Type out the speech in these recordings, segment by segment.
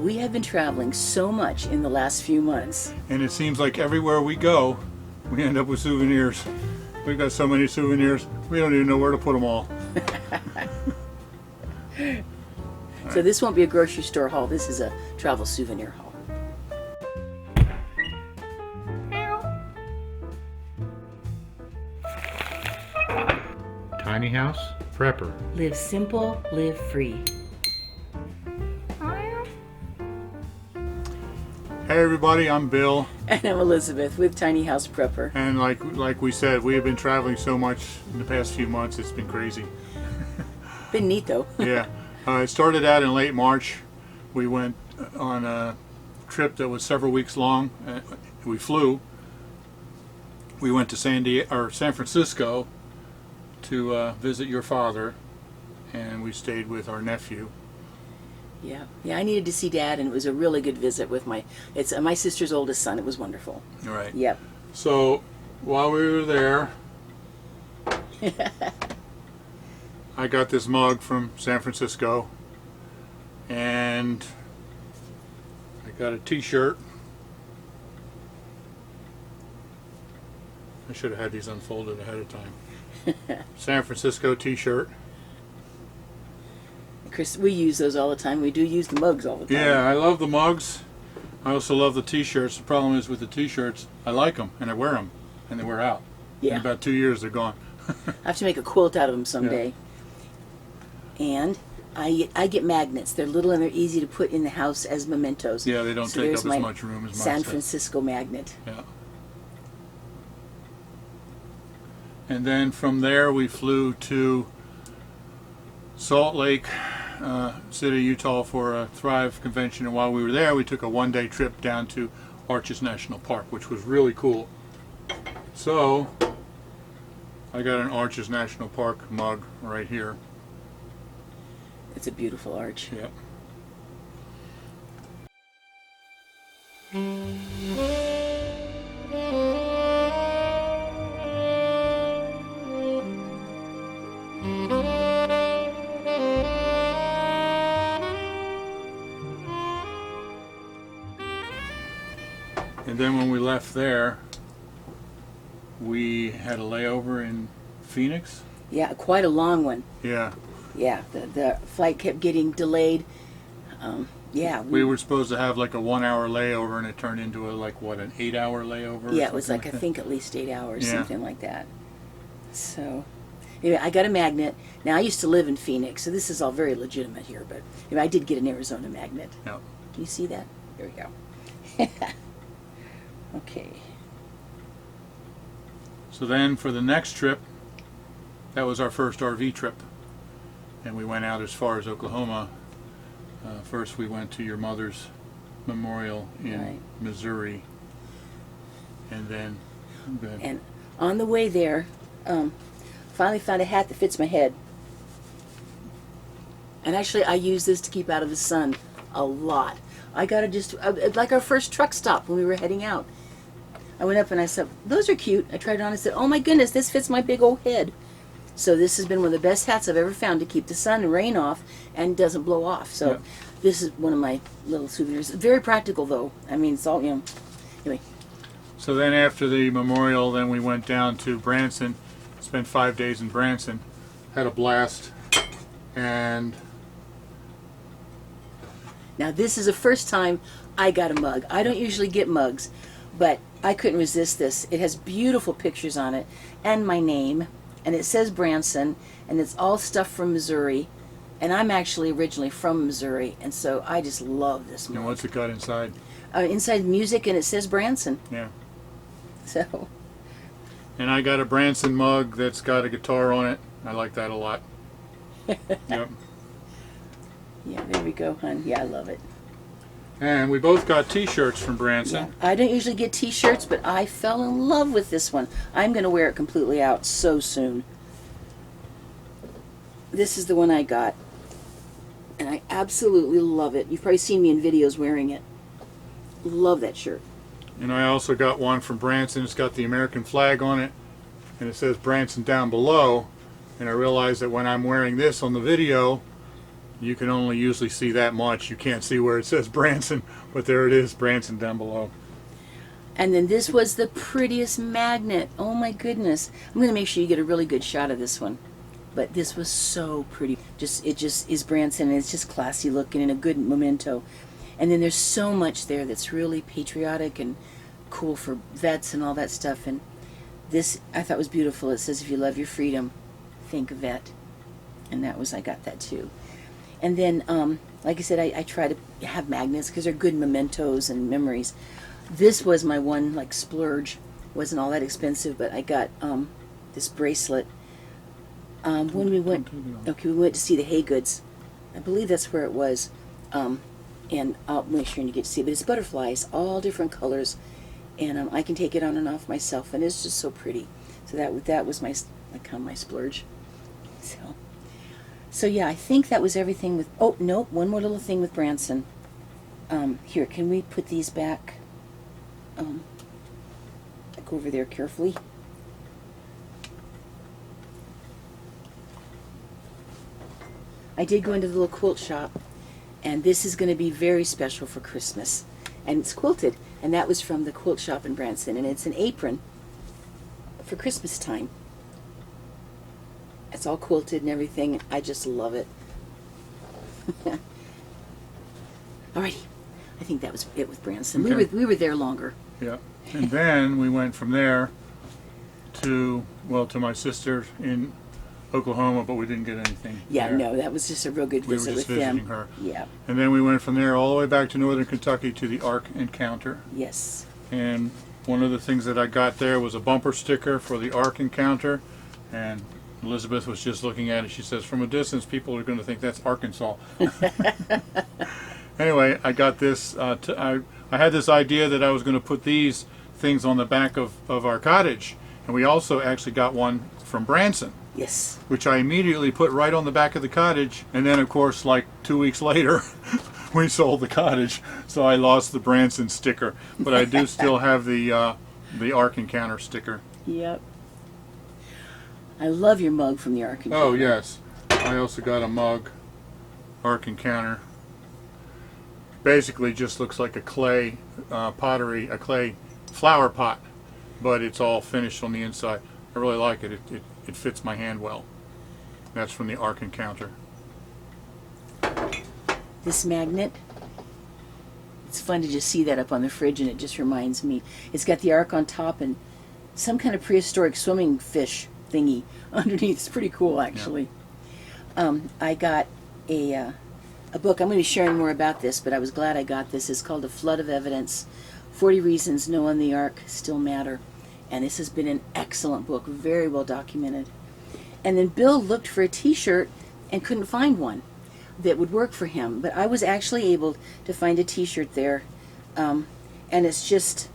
We have been traveling so much in the last few months. And it seems like everywhere we go, we end up with souvenirs. We've got so many souvenirs, we don't even know where to put them all. So this won't be a grocery store haul, this is a travel souvenir haul. Tiny house prepper. Live simple, live free. Hey everybody, I'm Bill. And I'm Elizabeth with Tiny House Prepper. And like we said, we have been traveling so much in the past few months, it's been crazy. Been neat though. Yeah. It started out in late March. We went on a trip that was several weeks long. We flew. We went to San Francisco to visit your father, and we stayed with our nephew. Yeah, I needed to see Dad, and it was a really good visit with my sister's oldest son. It was wonderful. All right. Yep. So while we were there, I got this mug from San Francisco, and I got a t-shirt. I should have had these unfolded ahead of time. San Francisco t-shirt. Chris, we use those all the time. We do use the mugs all the time. Yeah, I love the mugs. I also love the t-shirts. The problem is with the t-shirts, I like them and I wear them, and they wear out. Yeah. In about 2 years, they're gone. I have to make a quilt out of them someday. Yeah. And I get magnets. They're little and they're easy to put in the house as mementos. Yeah, they don't take up as much room as mine. San Francisco magnet. Yeah. And then from there we flew to Salt Lake City, Utah for a Thrive convention, and while we were there we took a one-day trip down to Arches National Park, which was really cool. So I got an Arches National Park mug right here. It's a beautiful arch. Yep. And then when we left there, we had a layover in Phoenix. Yeah, quite a long one. Yeah. Yeah, the flight kept getting delayed. Yeah. We were supposed to have like a 1 hour layover, and it turned into an 8 hour layover? Yeah, it was like, I think at least 8 hours, something like that. So, anyway, I got a magnet. Now, I used to live in Phoenix, so this is all very legitimate here, but anyway, I did get an Arizona magnet. Yeah. Can you see that? There we go. Okay. So then for the next trip, that was our first RV trip, and we went out as far as Oklahoma. First we went to your mother's memorial in Missouri, and then and on the way there, finally found a hat that fits my head. And actually I use this to keep out of the sun a lot. I got it just like our first truck stop when we were heading out. I went up and I said, those are cute. I tried it on and said, oh my goodness, this fits my big old head. So this has been one of the best hats I've ever found to keep the sun and rain off and doesn't blow off. So this is one of my little souvenirs. Very practical though. I mean, it's all, anyway. So then after the memorial, then we went down to Branson, spent 5 days in Branson, had a blast, and now this is the first time I got a mug. I don't usually get mugs, but I couldn't resist this. It has beautiful pictures on it and my name, and it says Branson, and it's all stuff from Missouri, and I'm actually originally from Missouri, and so I just love this mug. And what's it got inside? Inside music, and it says Branson. Yeah. So. And I got a Branson mug that's got a guitar on it. I like that a lot. Yep. Yeah, there we go, hon. Yeah, I love it. And we both got t-shirts from Branson. Yeah. I don't usually get t-shirts, but I fell in love with this one. I'm going to wear it completely out so soon. This is the one I got, and I absolutely love it. You've probably seen me in videos wearing it. Love that shirt. And I also got one from Branson. It's got the American flag on it, and it says Branson down below. And I realized that when I'm wearing this on the video, You can only usually see that much. You can't see where it says Branson, but there it is, Branson down below. And then this was the prettiest magnet. Oh my goodness. I'm going to make sure you get a really good shot of this one. But this was so pretty. It just is Branson, and it's just classy looking and a good memento. And then there's so much there that's really patriotic and cool for vets and all that stuff. And this I thought was beautiful. It says, if you love your freedom, think vet. And I got that too. And then, like I said, I try to have magnets because they're good mementos and memories. This was my one like splurge. Wasn't all that expensive, but I got this bracelet. When we went to see the Haygoods. I believe that's where it was. And I'll make sure you get to see it. But it's butterflies, all different colors, and I can take it on and off myself, and it's just so pretty. So that was my my splurge. So yeah, I think that was everything with. Oh no, one more little thing with Branson. Here, can we put these back? Go over there carefully. I did go into the little quilt shop, and this is going to be very special for Christmas. And it's quilted, and that was from the quilt shop in Branson, and it's an apron for Christmas time. It's all quilted and everything. I just love it. Alrighty, I think that was it with Branson. Okay. We were there longer. Yeah, and then we went from there to my sister in Oklahoma, but we didn't get anything. Yeah, there. no, that was just a real good We were visit just with visiting them. her. Yeah. And then we went from there all the way back to northern Kentucky to the Ark Encounter. Yes. And one of the things that I got there was a bumper sticker for the Ark Encounter. And Elizabeth was just looking at it. She says, from a distance, people are going to think that's Arkansas. Anyway, I got this. I had this idea that I was going to put these things on the back of our cottage. And we also actually got one from Branson. Yes. Which I immediately put right on the back of the cottage. And then, of course, like 2 weeks later, we sold the cottage. So I lost the Branson sticker. But I do still have the Ark Encounter sticker. Yep. I love your mug from the Ark Encounter. Oh, yes. I also got a mug, Ark Encounter. Basically just looks like a clay pottery, a clay flower pot. But it's all finished on the inside. I really like it. It fits my hand well. That's from the Ark Encounter. This magnet, it's fun to just see that up on the fridge, and it just reminds me. It's got the Ark on top and some kind of prehistoric swimming fish thingy underneath. It's pretty cool, actually. Yeah. I got a book. I'm going to be sharing more about this, but I was glad I got this. It's called A Flood of Evidence, 40 Reasons No on the Ark Still Matter. And this has been an excellent book, very well documented. And then Bill looked for a t-shirt and couldn't find one that would work for him. But I was actually able to find a t-shirt there. And it's just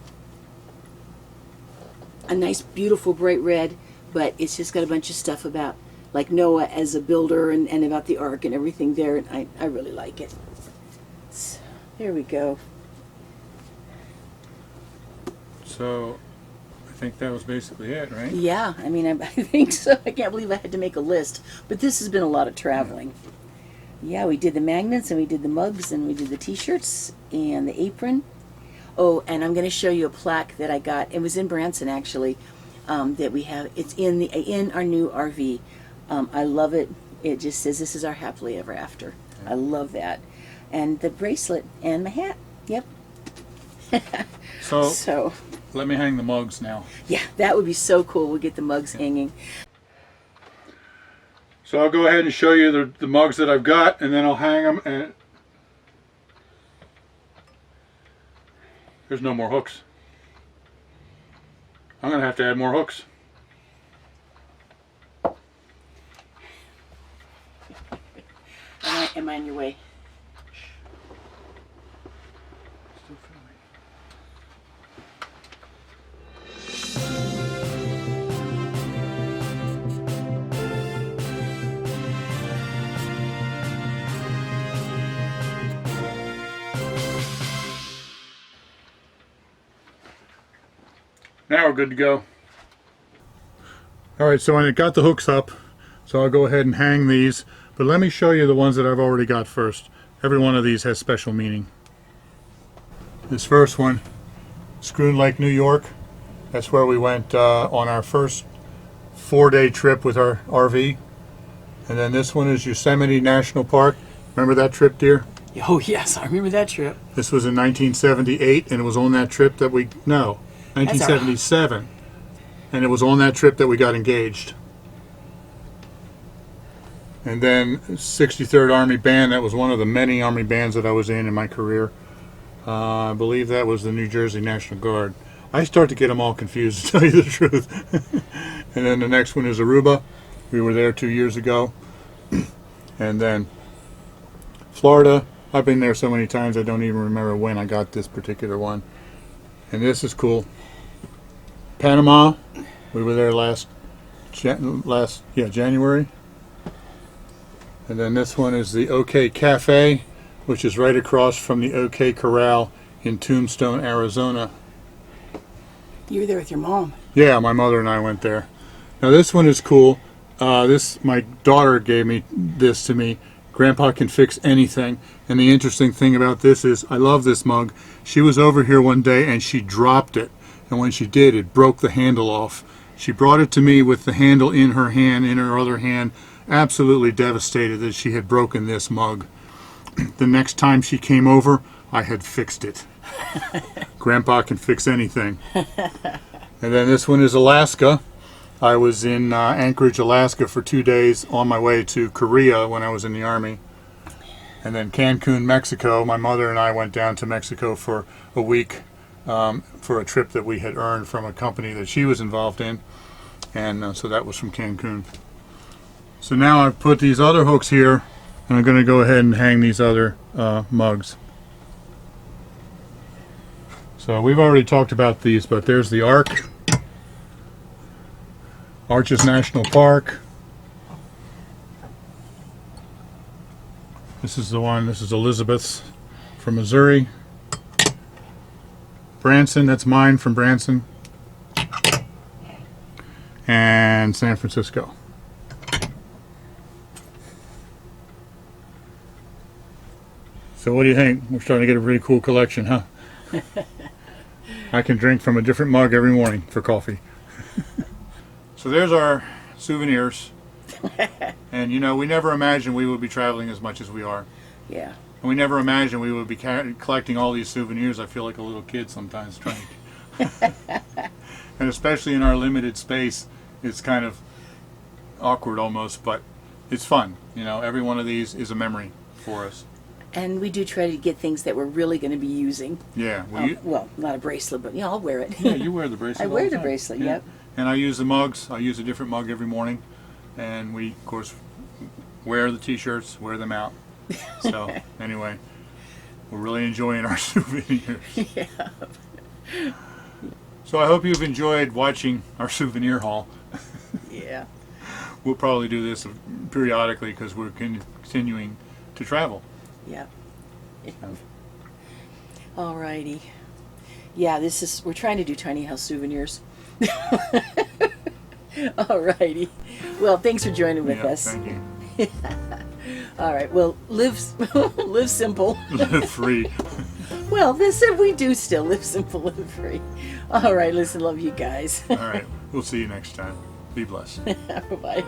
a nice, beautiful, bright red, but it's just got a bunch of stuff about like Noah as a builder and about the ark and everything there. And I really like it. So, there we go. So I think that was basically it, right? Yeah, I mean, I think so. I can't believe I had to make a list. But this has been a lot of traveling. Yeah, we did the magnets, and we did the mugs, and we did the t-shirts, and the apron. Oh, and I'm going to show you a plaque that I got. It was in Branson, actually, that we have. It's in our new RV. I love it. It just says, "This is our happily ever after." I love that. And the bracelet and my hat. Yep. So let me hang the mugs now. Yeah, that would be so cool. We'll get the mugs hanging. So I'll go ahead and show you the mugs that I've got, and then I'll hang them. And there's no more hooks. I'm going to have to add more hooks. Am I in your way? Still filming. Now we're good to go. Alright, so I got the hooks up, so I'll go ahead and hang these. But let me show you the ones that I've already got first. Every one of these has special meaning. This first one, Schroon Lake, New York. That's where we went on our first 4-day trip with our RV. And then this one is Yosemite National Park. Remember that trip, dear? Oh, yes, I remember that trip. This was in 1978, and it was on that trip that we... No, 1977. And it was on that trip that we got engaged. And then 63rd Army Band. That was one of the many Army bands that I was in my career. I believe that was the New Jersey National Guard. I start to get them all confused, to tell you the truth. And then the next one is Aruba. We were there 2 years ago. And then Florida. I've been there so many times I don't even remember when I got this particular one. And this is cool. Panama. We were there January. And then this one is the OK Cafe, which is right across from the OK Corral in Tombstone, Arizona. You were there with your mom. Yeah, my mother and I went there. Now this one is cool. My daughter gave this to me. Grandpa can fix anything. And the interesting thing about this is, I love this mug. She was over here one day and she dropped it. And when she did, it broke the handle off. She brought it to me with the handle in her hand, in her other hand, absolutely devastated that she had broken this mug. The next time she came over, I had fixed it. Grandpa can fix anything. And then this one is Alaska. I was in Anchorage, Alaska for 2 days on my way to Korea when I was in the Army. And then Cancun, Mexico. My mother and I went down to Mexico for a week for a trip that we had earned from a company that she was involved in. And so that was from Cancun. So now I've put these other hooks here, and I'm going to go ahead and hang these other mugs. So we've already talked about these, but there's the Ark. Arches National Park. This is the one, this is Elizabeth's from Missouri. Branson, that's mine from Branson. And San Francisco. So what do you think? We're starting to get a pretty cool collection, huh? I can drink from a different mug every morning for coffee. So there's our souvenirs. And you know, we never imagined we would be traveling as much as we are. Yeah. And we never imagined we would be collecting all these souvenirs. I feel like a little kid sometimes trying to. And especially in our limited space, it's kind of awkward almost, but it's fun. You know, every one of these is a memory for us. And we do try to get things that we're really going to be using. Yeah. Well, not a bracelet, but I'll wear it. Yeah, you wear the bracelet. I wear all the the time. bracelet, Yeah. yep. And I use the mugs. I use a different mug every morning. And we, of course, wear the t-shirts, wear them out. So, anyway, we're really enjoying our souvenirs. Yeah. So I hope you've enjoyed watching our souvenir haul. Yeah. We'll probably do this periodically because we're continuing to travel. Yeah. Alrighty. Yeah, we're trying to do tiny house souvenirs. Alrighty. Well, thanks for joining with us. Thank you. All right. Well, live simple. Live free. Well, we do still live simple, live free. All right. Listen, love you guys. All right. We'll see you next time. Be blessed. Bye-bye.